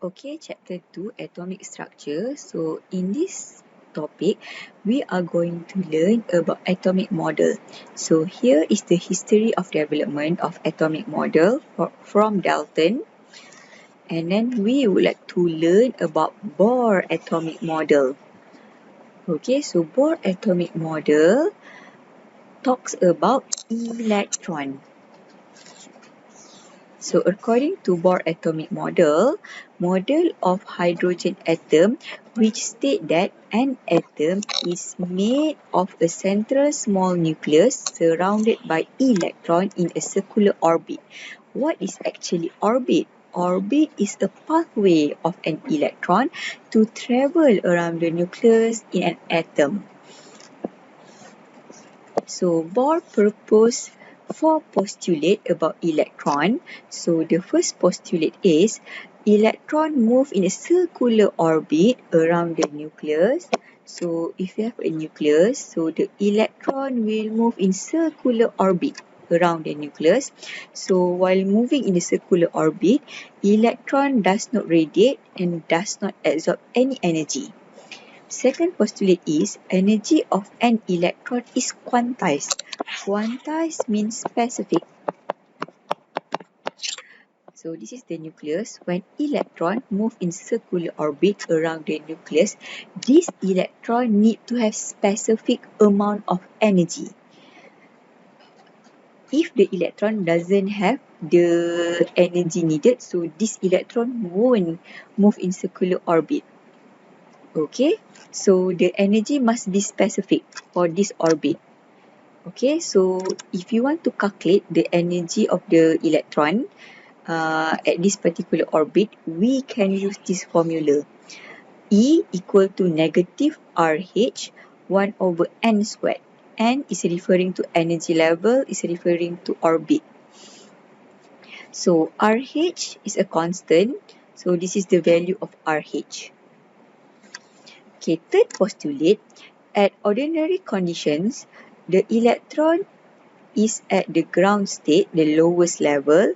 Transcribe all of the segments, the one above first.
Okay, chapter 2, atomic structure. So in this topic, we are going to learn about atomic model. So here is the history of development of atomic model from Dalton. And then we would like to learn about Bohr atomic model. Okay, so Bohr atomic model talks about electron. So according to Bohr atomic model of hydrogen atom, which state that an atom is made of a central small nucleus surrounded by electron in a circular orbit. What is actually orbit? Orbit is a pathway of an electron to travel around the nucleus in an atom. So Bohr proposed 4 postulates about electron. So the first postulate is electron move in a circular orbit around the nucleus. So if you have a nucleus, so the electron will move in circular orbit around the nucleus. So while moving in the circular orbit, electron does not radiate and does not absorb any energy. Second postulate is energy of an electron is quantized. Quantized means specific. So this is the nucleus. When electron move in circular orbit around the nucleus, this electron need to have specific amount of energy. If the electron doesn't have the energy needed, so this electron won't move in circular orbit. Okay, so the energy must be specific for this orbit. Okay, so if you want to calculate the energy of the electron at this particular orbit, we can use this formula. E equal to negative RH 1 over n squared. N is referring to energy level, is referring to orbit. So RH is a constant, so this is the value of RH. Okay, third postulate, at ordinary conditions, the electron is at the ground state, the lowest level.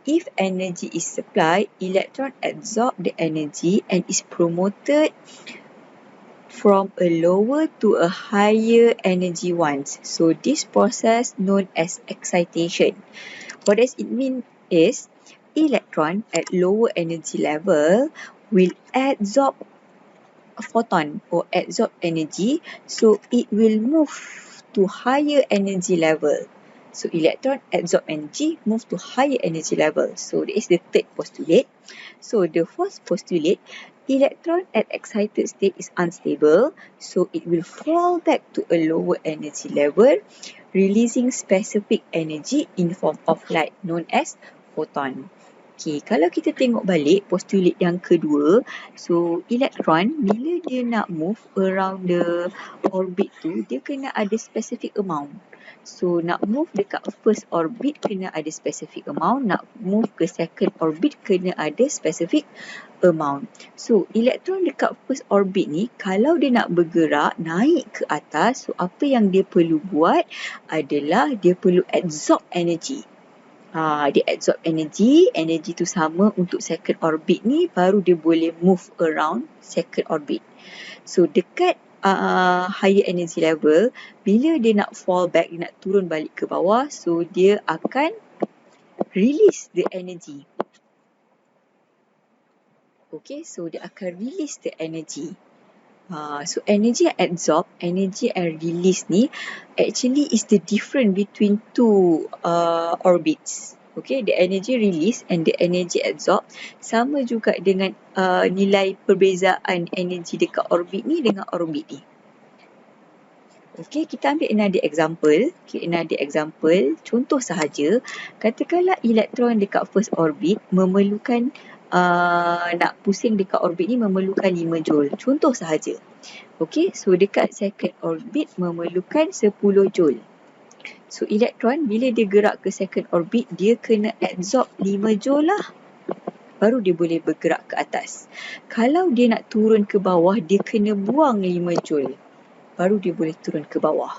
If energy is supplied, electron absorb the energy and is promoted from a lower to a higher energy ones. So this process known as excitation. What does it mean is electron at lower energy level will absorb a photon or absorb energy, so it will move to higher energy level. So electron absorb energy, move to higher energy level. So that is the third postulate. So the fourth postulate, electron at excited state is unstable, so it will fall back to a lower energy level, releasing specific energy in form of light known as photon. Okay, kalau kita tengok balik postulate yang kedua, so electron bila dia nak move around the orbit tu, dia kena ada specific amount. So nak move dekat first orbit kena ada specific amount, nak move ke second orbit kena ada specific amount. So elektron dekat first orbit ni kalau dia nak bergerak naik ke atas, so apa yang dia perlu buat adalah dia perlu absorb energy. Dia absorb energy tu sama untuk second orbit ni, baru dia boleh move around second orbit. So dekat higher energy level, bila dia nak fall back, dia nak turun balik ke bawah, so dia akan release the energy. Okay, so dia akan release the energy. So energy absorb, energy and release ni actually is the difference between two orbits. Okay, the energy release and the energy absorb sama juga dengan nilai perbezaan energy dekat orbit ni dengan orbit ni. Okay, kita ambil another example. Okay, another example, contoh sahaja. Katakanlah elektron dekat first orbit memerlukan nak pusing dekat orbit ni memerlukan 5 joule. Contoh sahaja. Okay, so dekat second orbit memerlukan 10 joule. So elektron bila dia gerak ke second orbit, dia kena absorb 5 joule lah. Baru dia boleh bergerak ke atas. Kalau dia nak turun ke bawah, dia kena buang 5 joule. Baru dia boleh turun ke bawah.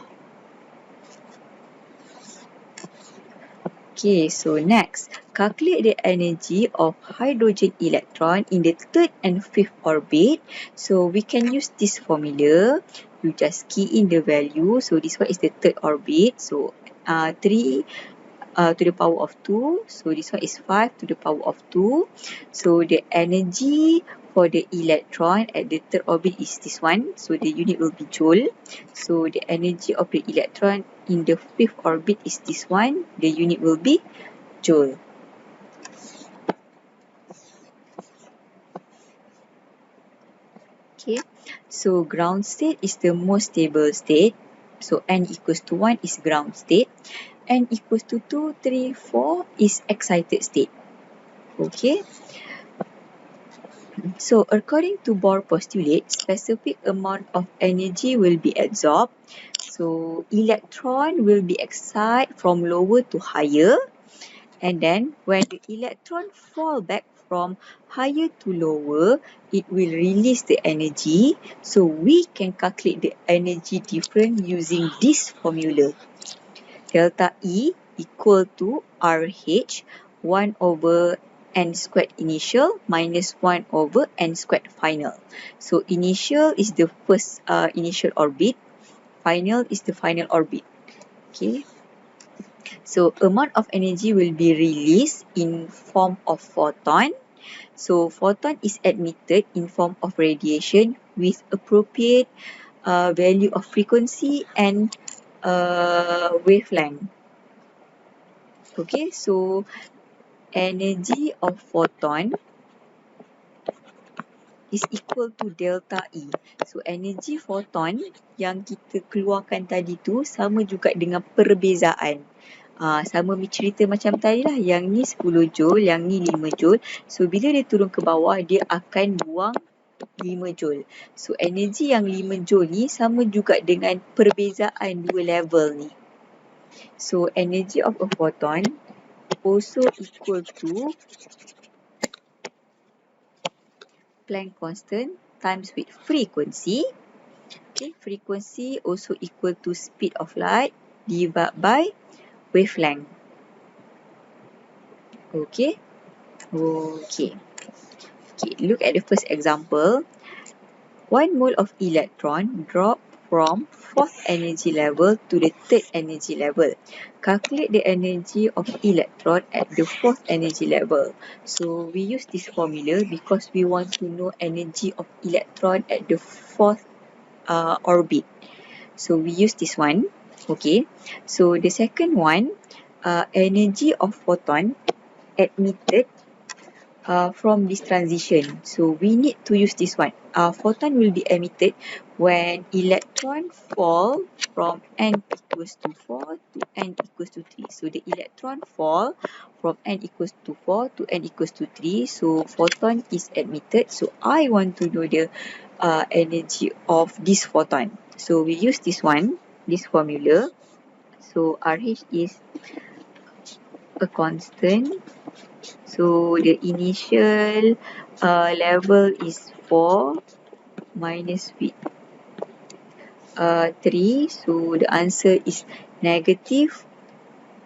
Okay, so next, calculate the energy of hydrogen electron in the third and fifth orbit. So we can use this formula. You just key in the value. So this one is the third orbit. So 3 to the power of 2. So this one is 5 to the power of 2. So the energy for the electron at the third orbit is this one. So the unit will be joule. So the energy of the electron in the fifth orbit is this one. The unit will be joule. Okay, so ground state is the most stable state. So n equals to 1 is ground state. N equals to 2, 3, 4 is excited state. Okay, so according to Bohr postulate, specific amount of energy will be absorbed. So electron will be excited from lower to higher. And then when the electron fall back from higher to lower, it will release the energy. So we can calculate the energy difference using this formula. Delta E equal to RH 1 over n squared initial minus 1 over n squared final. So initial is the first initial orbit. Final is the final orbit. Okay. So amount of energy will be released in form of photon. So photon is emitted in form of radiation with appropriate value of frequency and wavelength. Okay, so energy of photon is equal to delta E. So energy photon yang kita keluarkan tadi tu sama juga dengan perbezaan. Sama cerita macam tadi lah. Yang ni 10 joule, yang ni 5 joule. So bila dia turun ke bawah, dia akan buang 5 joule. So energi yang 5 joule ni sama juga dengan perbezaan dua level ni. So energy of a photon also equal to Planck constant times with frequency. Okay, frequency also equal to speed of light divided by wavelength. Okay. Okay. Okay, look at the first example. 1 mole of electron drop from fourth energy level to the third energy level. Calculate the energy of electron at the fourth energy level. So we use this formula because we want to know energy of electron at the fourth orbit. So we use this one. Okay. So the second one, energy of photon emitted from this transition. So we need to use this one. Photon will be emitted when electron fall from n equals to 4 to n equals to 3. So the electron fall from n equals to 4 to n equals to 3. So photon is emitted. So I want to know the energy of this photon. So we use this one, this formula. So RH is a constant. So the initial level is 4 minus with 3. So the answer is negative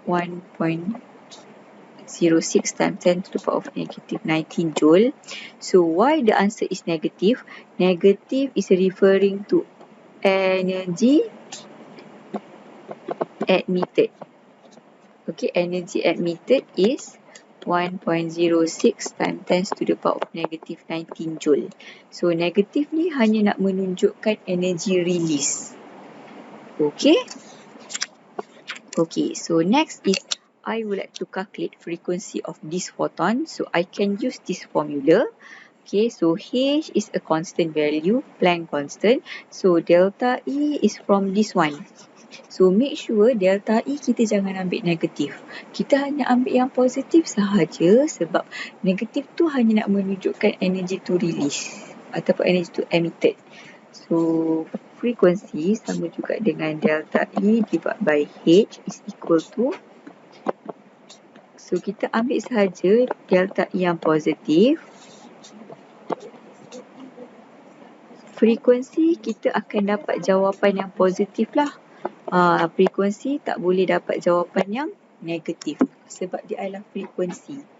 1.06 times 10 to the power of negative 19 joule. So why the answer is negative? Negative is referring to energy emitted. Okay, energy emitted is 1.06 times 10 to the power of negative 19 joule. So negatif ni hanya nak menunjukkan energy release. Okay. Okay, so next is I would like to calculate frequency of this photon. So I can use this formula. Okay, so H is a constant value, Planck constant. So delta E is from this one. So make sure delta E kita jangan ambil negatif. Kita hanya ambil yang positif sahaja sebab negatif tu hanya nak menunjukkan energy to release ataupun energy to emitted. So frequency sama juga dengan delta E divided by H is equal to, so kita ambil sahaja delta E yang positif. Frekuensi kita akan dapat jawapan yang positif lah. Frekuensi tak boleh dapat jawapan yang negatif sebab dia adalah frekuensi.